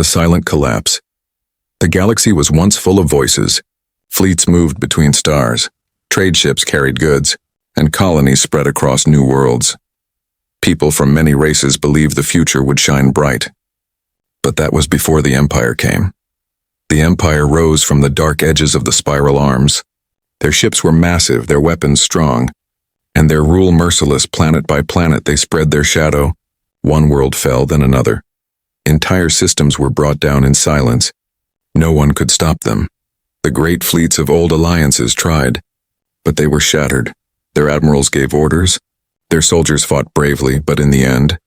The silent collapse. The galaxy was once full of voices. Fleets moved between stars. Trade ships carried goods, and colonies spread across new worlds. People from many races believed the future would shine bright. But that was before the Empire came. The Empire rose from the dark edges of the spiral arms. Their ships were massive, their weapons strong, and their rule merciless. Planet by planet they spread their shadow. One world fell, then another. Entire systems were brought down in silence. No one could stop them. The great fleets of old alliances tried, but they were shattered. Their admirals gave orders. Their soldiers fought bravely, but in the end,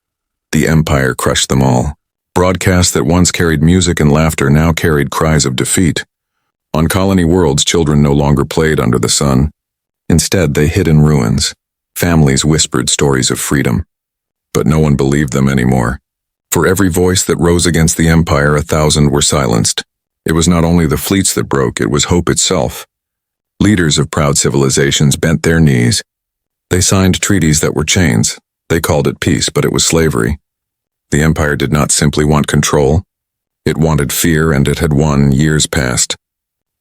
the Empire crushed them all. Broadcasts that once carried music and laughter now carried cries of defeat. On colony worlds, children no longer played under the sun. Instead, they hid in ruins. Families whispered stories of freedom. But no one believed them anymore. For every voice that rose against the Empire, 1,000 were silenced. It was not only the fleets that broke, it was hope itself. Leaders of proud civilizations bent their knees. They signed treaties that were chains. They called it peace, but it was slavery. The Empire did not simply want control. It wanted fear, and it had won. Years passed,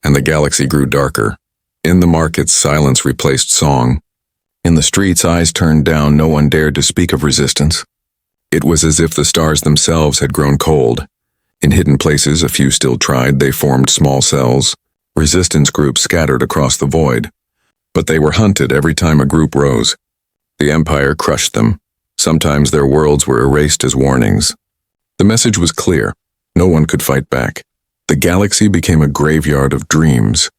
and the galaxy grew darker. In the markets, silence replaced song. In the streets, eyes turned down. No one dared to speak of resistance. It was as if the stars themselves had grown cold. In hidden places, a few still tried. They formed small cells. Resistance groups scattered across the void. But they were hunted every time a group rose. The Empire crushed them. Sometimes their worlds were erased as warnings. The message was clear. No one could fight back. The galaxy became a graveyard of dreams.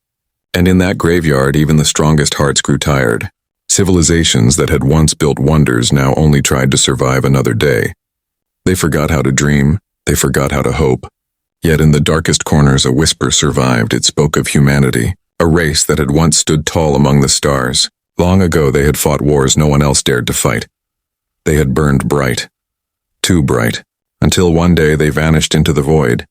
And in that graveyard, even the strongest hearts grew tired. Civilizations that had once built wonders now only tried to survive another day. They forgot how to dream. They forgot how to hope. Yet in the darkest corners, a whisper survived. It spoke of humanity, a race that had once stood tall among the stars. Long ago, they had fought wars no one else dared to fight. They had burned bright, too bright, until one day they vanished into the void.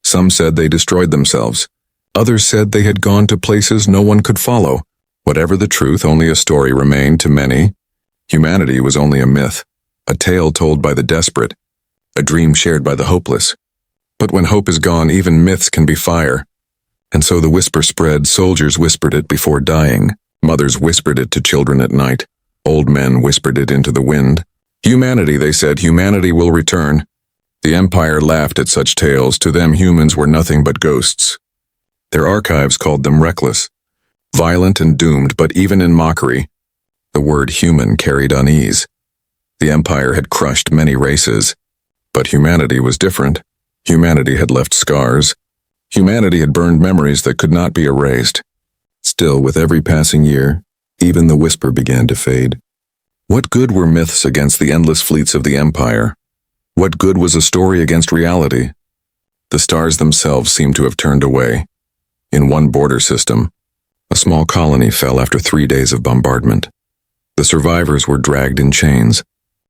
Some said they destroyed themselves. Others said they had gone to places no one could follow. Whatever the truth, only a story remained to many. Humanity was only a myth, a tale told by the desperate, a dream shared by the hopeless. But when hope is gone, even myths can be fire. And so the whisper spread. Soldiers whispered it before dying. Mothers whispered it to children at night. Old men whispered it into the wind. Humanity, they said, humanity will return. The Empire laughed at such tales. To them, humans were nothing but ghosts. Their archives called them reckless, violent and doomed, but even in mockery, the word human carried unease. The Empire had crushed many races, but humanity was different. Humanity had left scars. Humanity had burned memories that could not be erased. Still, with every passing year, even the whisper began to fade. What good were myths against the endless fleets of the Empire? What good was a story against reality? The stars themselves seemed to have turned away. In one border system, a small colony fell after 3 days of bombardment. The survivors were dragged in chains.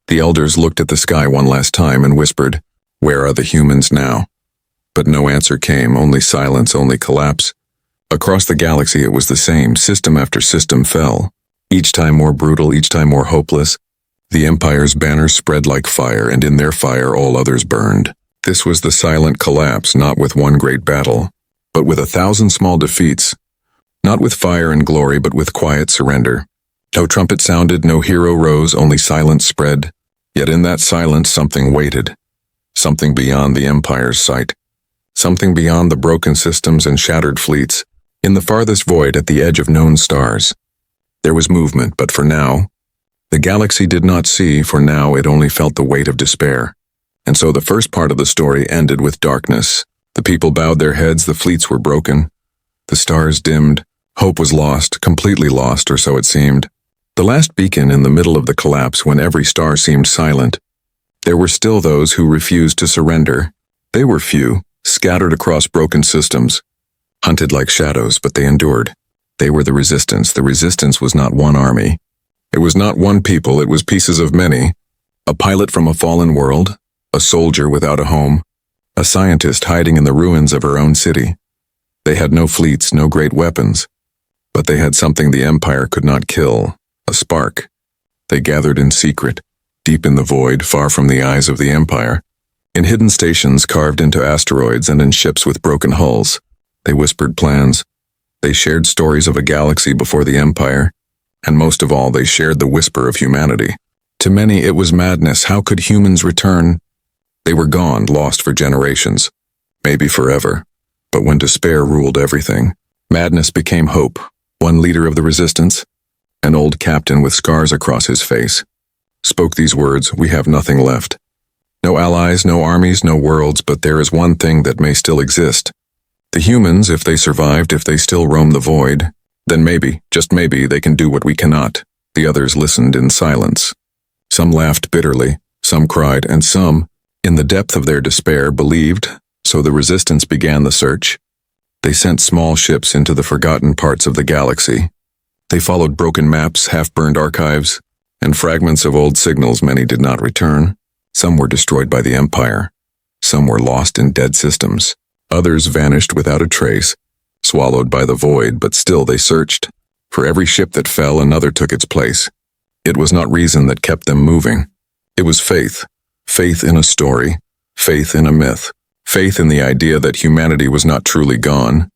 The elders looked at the sky one last time and whispered, "Where are the humans now?" But no answer came, only silence, only collapse. Across the galaxy it was the same. System after system fell. Each time more brutal, each time more hopeless. The Empire's banners spread like fire, and in their fire all others burned. This was the silent collapse, not with one great battle, but with 1,000 small defeats. Not with fire and glory, but with quiet surrender. No trumpet sounded, no hero rose, only silence spread. Yet in that silence something waited. Something beyond the Empire's sight. Something beyond the broken systems and shattered fleets. In the farthest void at the edge of known stars. There was movement, but for now, the galaxy did not see. For now it only felt the weight of despair. And so the first part of the story ended with darkness. The people bowed their heads, the fleets were broken. The stars dimmed. Hope was lost, completely lost, or so it seemed. The last beacon in the middle of the collapse, when every star seemed silent. There were still those who refused to surrender. They were few, scattered across broken systems. Hunted like shadows, but they endured. They were the resistance. The resistance was not one army. It was not one people, it was pieces of many. A pilot from a fallen world, a soldier without a home, a scientist hiding in the ruins of her own city. They had no fleets, no great weapons, but they had something the Empire could not kill, a spark. They gathered in secret, deep in the void, far from the eyes of the Empire. In hidden stations carved into asteroids and in ships with broken hulls, they whispered plans. They shared stories of a galaxy before the Empire, and most of all, they shared the whisper of humanity. To many, it was madness. How could humans return? They were gone, lost for generations, maybe forever. But when despair ruled everything, madness became hope. One leader of the resistance, an old captain with scars across his face, spoke these words, "We have nothing left. No allies, no armies, no worlds, but there is one thing that may still exist. The humans, if they survived, if they still roam the void, then maybe, just maybe, they can do what we cannot." The others listened in silence. Some laughed bitterly, some cried, and some, in the depth of their despair, believed. So the resistance began the search. They sent small ships into the forgotten parts of the galaxy. They followed broken maps, half-burned archives, and fragments of old signals. Many did not return. Some were destroyed by the Empire. Some were lost in dead systems. Others vanished without a trace, swallowed by the void, but still they searched. For every ship that fell, another took its place. It was not reason that kept them moving. It was faith. Faith in a story. Faith in a myth. Faith in the idea that humanity was not truly gone.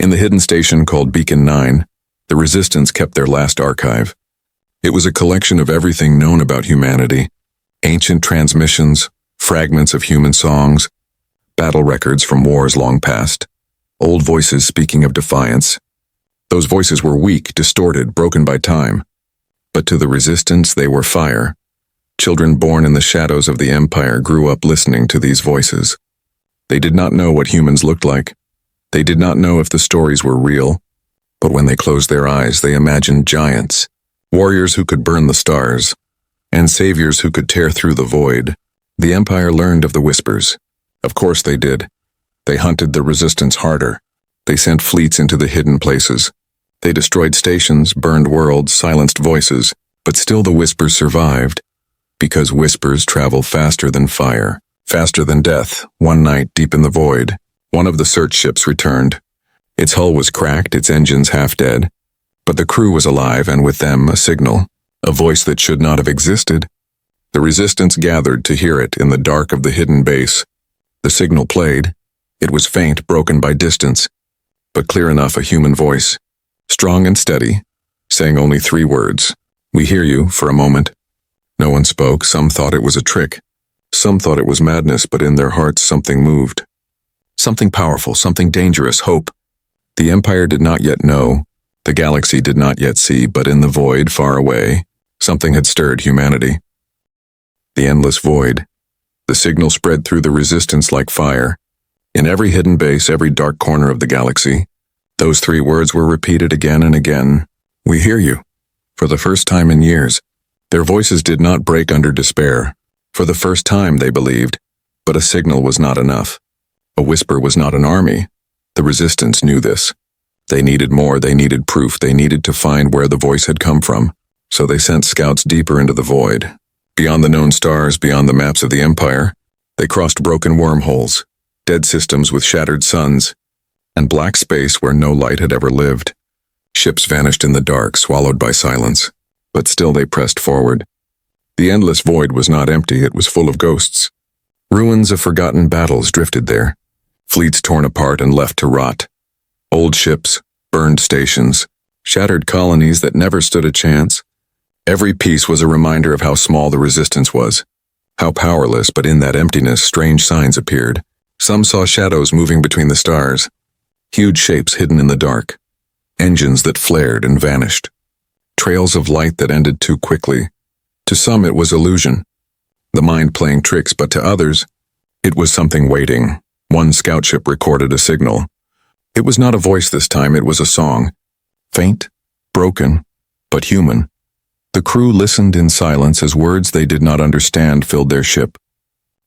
In the hidden station called Beacon 9, the Resistance kept their last archive. It was a collection of everything known about humanity. Ancient transmissions, fragments of human songs, battle records from wars long past, old voices speaking of defiance. Those voices were weak, distorted, broken by time. But to the Resistance, they were fire. Children born in the shadows of the Empire grew up listening to these voices. They did not know what humans looked like. They did not know if the stories were real. But when they closed their eyes, they imagined giants, warriors who could burn the stars, and saviors who could tear through the void. The Empire learned of the whispers. Of course they did. They hunted the Resistance harder. They sent fleets into the hidden places. They destroyed stations, burned worlds, silenced voices, but still the whispers survived. Because whispers travel faster than fire, faster than death. One night, deep in the void, one of the search ships returned. Its hull was cracked, its engines half dead, but the crew was alive, and with them a signal, a voice that should not have existed. The Resistance gathered to hear it in the dark of the hidden base. The signal played. It was faint, broken by distance, but clear enough, a human voice, strong and steady, saying only 3 words, "We hear you," for a moment. No one spoke. Some thought it was a trick. Some thought it was madness, but in their hearts something moved. Something powerful, something dangerous, hope. The Empire did not yet know. The galaxy did not yet see, but in the void, far away, something had stirred humanity. The endless void. The signal spread through the Resistance like fire. In every hidden base, every dark corner of the galaxy, those 3 words were repeated again and again. "We hear you." For the first time in years, their voices did not break under despair. For the first time, they believed, but a signal was not enough. A whisper was not an army. The Resistance knew this. They needed more, they needed proof, they needed to find where the voice had come from. So they sent scouts deeper into the void. Beyond the known stars, beyond the maps of the Empire, they crossed broken wormholes, dead systems with shattered suns, and black space where no light had ever lived. Ships vanished in the dark, swallowed by silence, but still they pressed forward. The endless void was not empty, it was full of ghosts. Ruins of forgotten battles drifted there, fleets torn apart and left to rot. Old ships, burned stations, shattered colonies that never stood a chance. Every piece was a reminder of how small the Resistance was, how powerless, but in that emptiness strange signs appeared. Some saw shadows moving between the stars, huge shapes hidden in the dark, engines that flared and vanished, trails of light that ended too quickly. To some it was illusion, the mind playing tricks, but to others, it was something waiting. One scout ship recorded a signal. It was not a voice this time, it was a song. Faint, broken, but human. The crew listened in silence as words they did not understand filled their ship.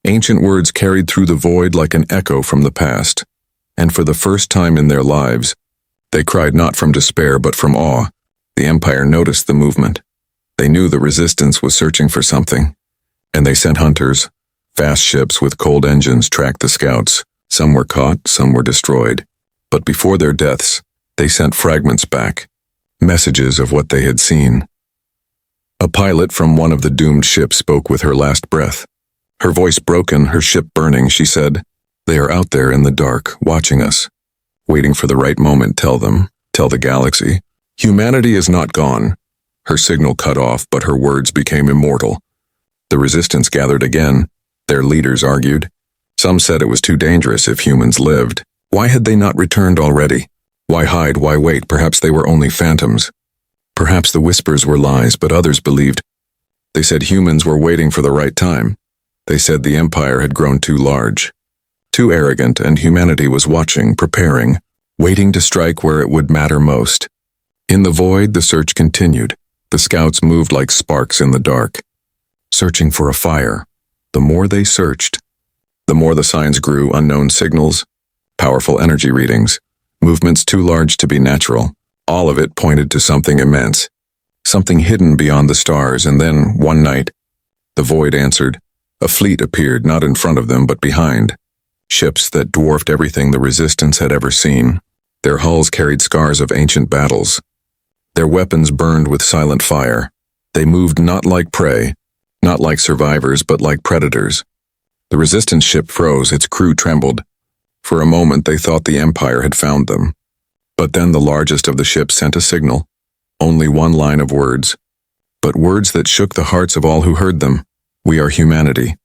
Ancient words carried through the void like an echo from the past. And for the first time in their lives, they cried not from despair but from awe. The Empire noticed the movement. They knew the Resistance was searching for something. And they sent hunters. Fast ships with cold engines tracked the scouts. Some were caught, some were destroyed. But before their deaths, they sent fragments back. Messages of what they had seen. A pilot from one of the doomed ships spoke with her last breath. Her voice broken, her ship burning, she said, "They are out there in the dark, watching us. Waiting for the right moment, tell them, tell the galaxy. Humanity is not gone." Her signal cut off, but her words became immortal. The resistance gathered again. Their leaders argued. Some said it was too dangerous if humans lived. Why had they not returned already? Why hide, why wait? Perhaps they were only phantoms. Perhaps the whispers were lies, but others believed. They said humans were waiting for the right time. They said the empire had grown too large, too arrogant, and humanity was watching, preparing, waiting to strike where it would matter most. In the void, the search continued. The scouts moved like sparks in the dark, searching for a fire. The more they searched, the more the signs grew, unknown signals, powerful energy readings, movements too large to be natural. All of it pointed to something immense, something hidden beyond the stars. And then, one night, the void answered. A fleet appeared, not in front of them, but behind. Ships that dwarfed everything the resistance had ever seen. Their hulls carried scars of ancient battles. Their weapons burned with silent fire. They moved not like prey, not like survivors, but like predators. The resistance ship froze, its crew trembled. For a moment they thought the Empire had found them. But then the largest of the ships sent a signal. Only one line of words, but words that shook the hearts of all who heard them. "We are humanity,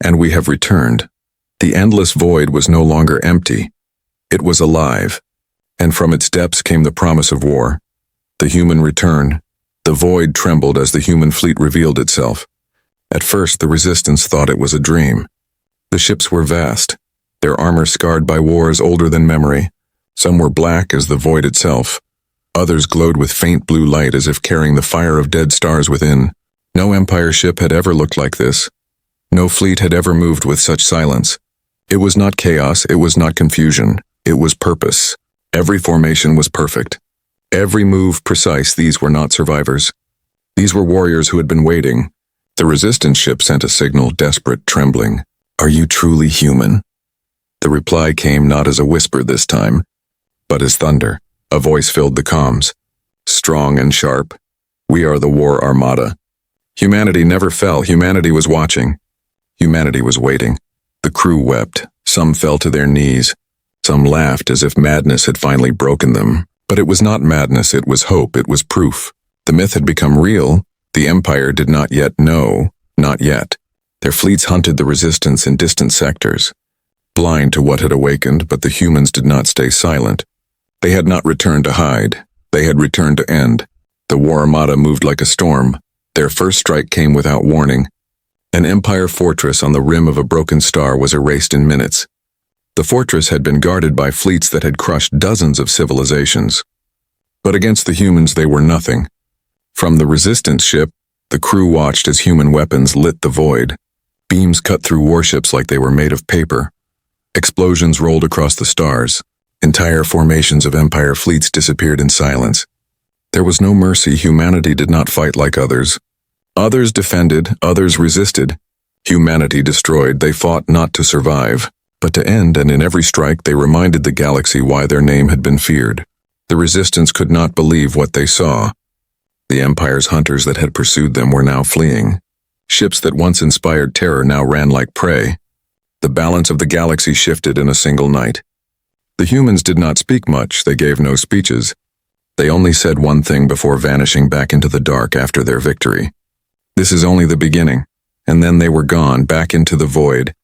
and we have returned." The endless void was no longer empty. It was alive, and from its depths came the promise of war. The human return. The void trembled as the human fleet revealed itself. At first, the resistance thought it was a dream. The ships were vast, their armor scarred by wars older than memory. Some were black as the void itself. Others glowed with faint blue light as if carrying the fire of dead stars within. No Empire ship had ever looked like this. No fleet had ever moved with such silence. It was not chaos, it was not confusion, it was purpose. Every formation was perfect. Every move precise. These were not survivors. These were warriors who had been waiting. The resistance ship sent a signal, desperate, trembling. "Are you truly human?" The reply came not as a whisper this time, but as thunder. A voice filled the comms, strong and sharp. "We are the WarArmada." Humanity never fell. Humanity was watching. Humanity was waiting. The crew wept. Some fell to their knees. Some laughed as if madness had finally broken them. But it was not madness, it was hope, it was proof. The myth had become real. The Empire did not yet know, not yet. Their fleets hunted the resistance in distant sectors, blind to what had awakened, but the humans did not stay silent. They had not returned to hide. They had returned to end. The WarArmada moved like a storm. Their first strike came without warning. An Empire fortress on the rim of a broken star was erased in minutes. The fortress had been guarded by fleets that had crushed dozens of civilizations. But against the humans they were nothing. From the resistance ship, the crew watched as human weapons lit the void. Beams cut through warships like they were made of paper. Explosions rolled across the stars. Entire formations of Empire fleets disappeared in silence. There was no mercy. Humanity did not fight like others. Others defended, others resisted. Humanity destroyed. They fought not to survive, but to end, and in every strike they reminded the galaxy why their name had been feared. The resistance could not believe what they saw. The Empire's hunters that had pursued them were now fleeing. Ships that once inspired terror now ran like prey. The balance of the galaxy shifted in a single night. The humans did not speak much. They gave no speeches. They only said one thing before vanishing back into the dark after their victory. "This is only the beginning." And then they were gone, back into the void,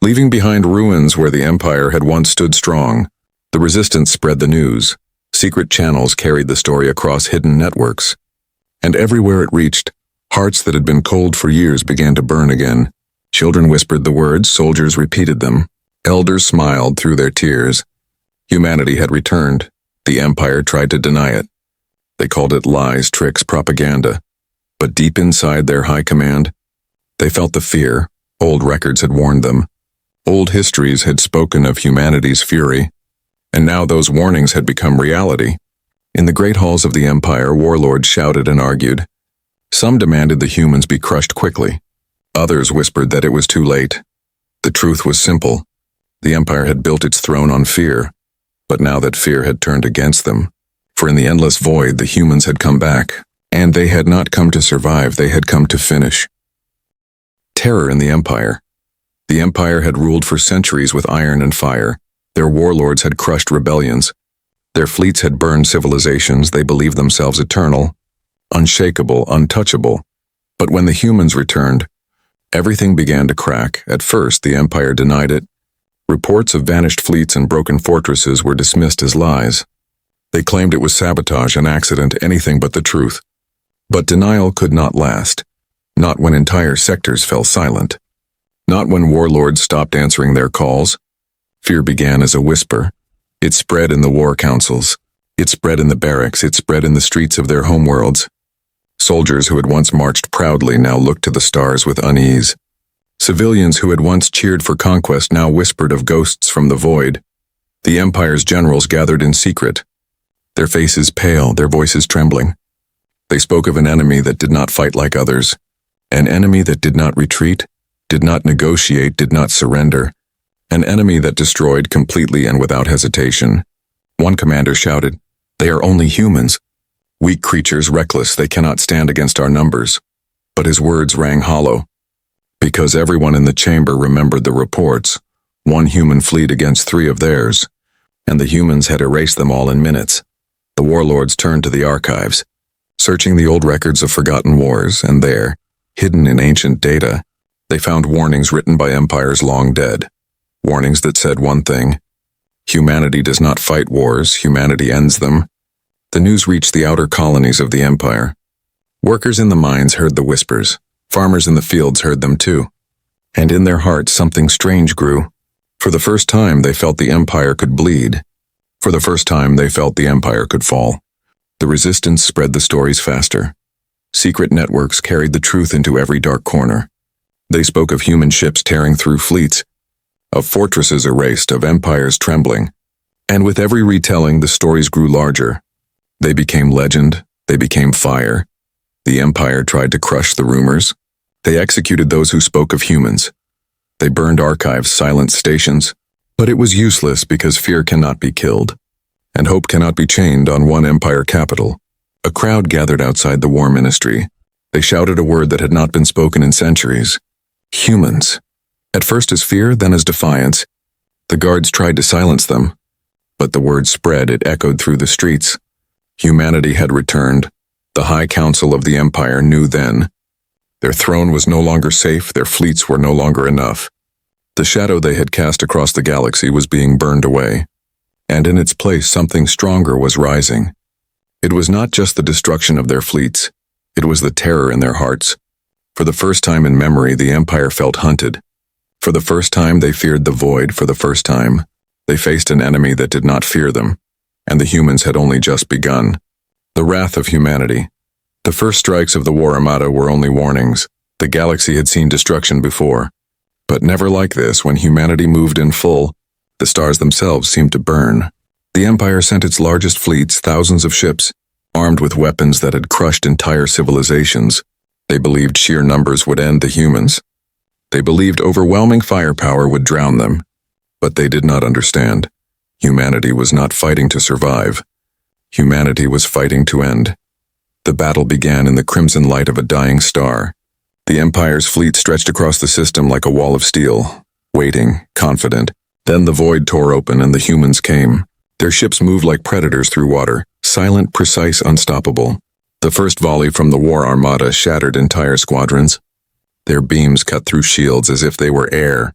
leaving behind ruins where the Empire had once stood strong. The resistance spread the news. Secret channels carried the story across hidden networks. And everywhere it reached, hearts that had been cold for years began to burn again. Children whispered the words, soldiers repeated them. Elders smiled through their tears. Humanity had returned. The Empire tried to deny it. They called it lies, tricks, propaganda. But deep inside their high command, they felt the fear. Old records had warned them. Old histories had spoken of humanity's fury. And now those warnings had become reality. In the great halls of the Empire, warlords shouted and argued. Some demanded the humans be crushed quickly. Others whispered that it was too late. The truth was simple. The Empire had built its throne on fear. But now that fear had turned against them, for in the endless void the humans had come back, and they had not come to survive, they had come to finish. Terror in the Empire. The Empire had ruled for centuries with iron and fire. Their warlords had crushed rebellions. Their fleets had burned civilizations. They believed themselves eternal, unshakable, untouchable. But when the humans returned, everything began to crack. At first, the Empire denied it. Reports of vanished fleets and broken fortresses were dismissed as lies. They claimed it was sabotage, an accident, anything but the truth. But denial could not last. Not when entire sectors fell silent. Not when warlords stopped answering their calls. Fear began as a whisper. It spread in the war councils. It spread in the barracks. It spread in the streets of their homeworlds. Soldiers who had once marched proudly now looked to the stars with unease. Civilians who had once cheered for conquest now whispered of ghosts from the void. The Empire's generals gathered in secret, their faces pale, their voices trembling. They spoke of an enemy that did not fight like others, an enemy that did not retreat, did not negotiate, did not surrender, an enemy that destroyed completely and without hesitation. One commander shouted, "They are only humans. Weak creatures, reckless, they cannot stand against our numbers." But his words rang hollow, because everyone in the chamber remembered the reports. One human fleet against 3 of theirs, and the humans had erased them all in minutes. The warlords turned to the archives, searching the old records of forgotten wars, and there, hidden in ancient data, they found warnings written by empires long dead. Warnings that said one thing: humanity does not fight wars, humanity ends them. The news reached the outer colonies of the Empire. Workers in the mines heard the whispers. Farmers in the fields heard them too. And in their hearts something strange grew. For the first time they felt the Empire could bleed. For the first time they felt the Empire could fall. The resistance spread the stories faster. Secret networks carried the truth into every dark corner. They spoke of human ships tearing through fleets, of fortresses erased, of empires trembling. And with every retelling, the stories grew larger. They became legend. They became fire. The Empire tried to crush the rumors. They executed those who spoke of humans. They burned archives, silenced stations. But it was useless, because fear cannot be killed, and hope cannot be chained on one empire capital. A crowd gathered outside the war ministry. They shouted a word that had not been spoken in centuries: humans. At first as fear, then as defiance. The guards tried to silence them, but the word spread. It echoed through the streets. Humanity had returned. The High Council of the Empire knew then. Their throne was no longer safe. Their fleets were no longer enough. The shadow they had cast across the galaxy was being burned away, and in its place something stronger was rising. It was not just the destruction of their fleets, it was the terror in their hearts. For the first time in memory, the Empire felt hunted. For the first time they feared the void. For the first time, they faced an enemy that did not fear them, and the humans had only just begun. The wrath of humanity. The first strikes of the WarArmada were only warnings. The galaxy had seen destruction before. But never like this. When humanity moved in full, the stars themselves seemed to burn. The Empire sent its largest fleets, thousands of ships, armed with weapons that had crushed entire civilizations. They believed sheer numbers would end the humans. They believed overwhelming firepower would drown them. But they did not understand. Humanity was not fighting to survive. Humanity was fighting to end. The battle began in the crimson light of a dying star. The Empire's fleet stretched across the system like a wall of steel, waiting, confident. Then the void tore open and the humans came. Their ships moved like predators through water, silent, precise, unstoppable. The first volley from the WarArmada shattered entire squadrons. Their beams cut through shields as if they were air.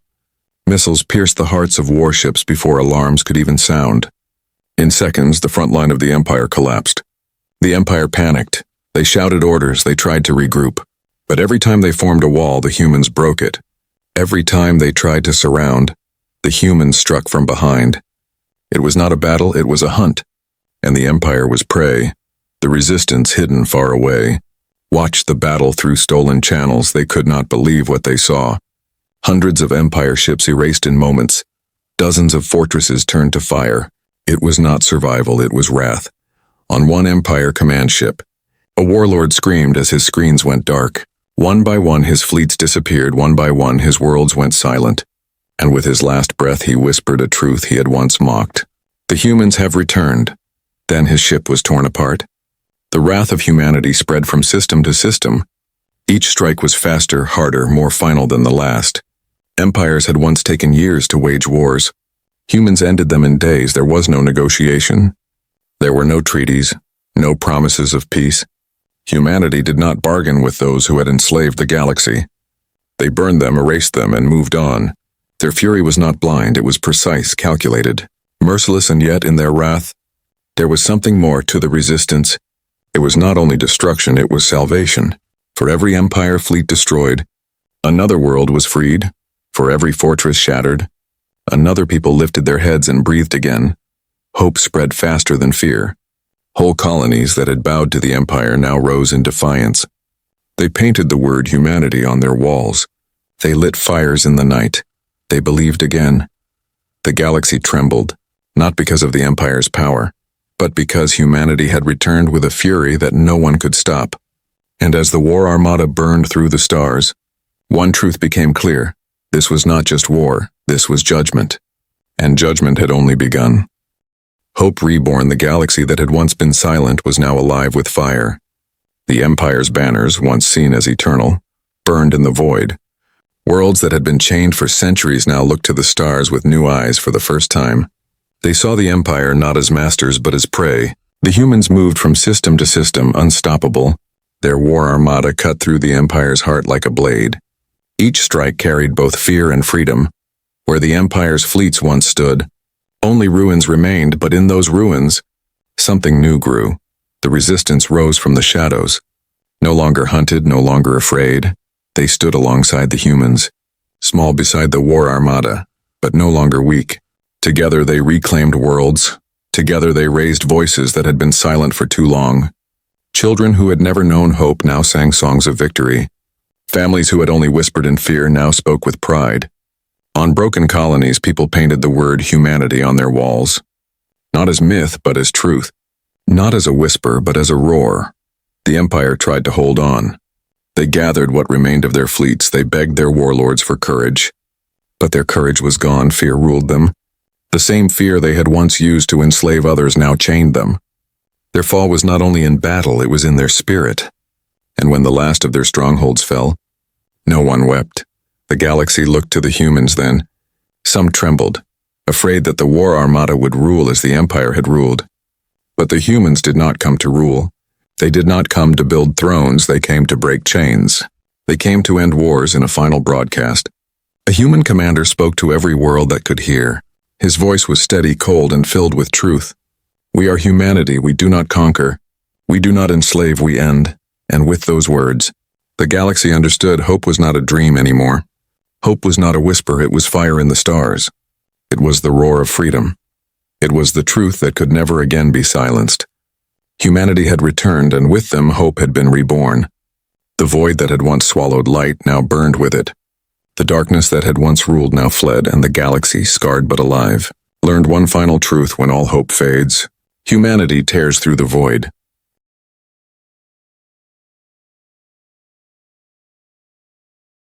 Missiles pierced the hearts of warships before alarms could even sound. In seconds, the front line of the Empire collapsed. The Empire panicked. They shouted orders. They tried to regroup. But every time they formed a wall, the humans broke it. Every time they tried to surround, the humans struck from behind. It was not a battle, it was a hunt. And the Empire was prey. The resistance hidden far away. Watched the battle through stolen channels. They could not believe what they saw. Hundreds of Empire ships erased in moments. Dozens of fortresses turned to fire. It was not survival, it was wrath. On one Empire command ship, a warlord screamed as his screens went dark. One by one his fleets disappeared, one by one his worlds went silent. And with his last breath he whispered a truth he had once mocked. The humans have returned. Then his ship was torn apart. The wrath of humanity spread from system to system. Each strike was faster, harder, more final than the last. Empires had once taken years to wage wars. Humans ended them in days. There was no negotiation. There were no treaties, no promises of peace. Humanity did not bargain with those who had enslaved the galaxy. They burned them, erased them, and moved on. Their fury was not blind, it was precise, calculated, merciless, and yet in their wrath, there was something more to the resistance. It was not only destruction, it was salvation. For every empire fleet destroyed, another world was freed. For every fortress shattered, another people lifted their heads and breathed again. Hope spread faster than fear. Whole colonies that had bowed to the empire now rose in defiance. They painted the word humanity on their walls. They lit fires in the night. They believed again. The galaxy trembled, not because of the empire's power, but because humanity had returned with a fury that no one could stop. And as the WarArmada burned through the stars, one truth became clear. This was not just war, this was judgment. And judgment had only begun. Hope reborn, the galaxy that had once been silent was now alive with fire. The Empire's banners, once seen as eternal, burned in the void. Worlds that had been chained for centuries now looked to the stars with new eyes for the first time. They saw the Empire not as masters but as prey. The humans moved from system to system, unstoppable. Their WarArmada cut through the Empire's heart like a blade. Each strike carried both fear and freedom. Where the Empire's fleets once stood, only ruins remained, but in those ruins, something new grew. The resistance rose from the shadows. No longer hunted, no longer afraid, they stood alongside the humans, small beside the WarArmada, but no longer weak. Together they reclaimed worlds. Together they raised voices that had been silent for too long. Children who had never known hope now sang songs of victory. Families who had only whispered in fear now spoke with pride. On broken colonies, people painted the word humanity on their walls. Not as myth, but as truth. Not as a whisper, but as a roar. The Empire tried to hold on. They gathered what remained of their fleets. They begged their warlords for courage. But their courage was gone. Fear ruled them. The same fear they had once used to enslave others now chained them. Their fall was not only in battle, it was in their spirit. And when the last of their strongholds fell, no one wept. The galaxy looked to the humans then. Some trembled, afraid that the WarArmada would rule as the Empire had ruled. But the humans did not come to rule. They did not come to build thrones, they came to break chains. They came to end wars in a final broadcast. A human commander spoke to every world that could hear. His voice was steady, cold, and filled with truth. We are humanity, we do not conquer. We do not enslave, we end. And with those words, the galaxy understood hope was not a dream anymore. Hope was not a whisper, it was fire in the stars. It was the roar of freedom. It was the truth that could never again be silenced. Humanity had returned, and with them hope had been reborn. The void that had once swallowed light now burned with it. The darkness that had once ruled now fled, and the galaxy, scarred but alive, learned one final truth when all hope fades. Humanity tears through the void.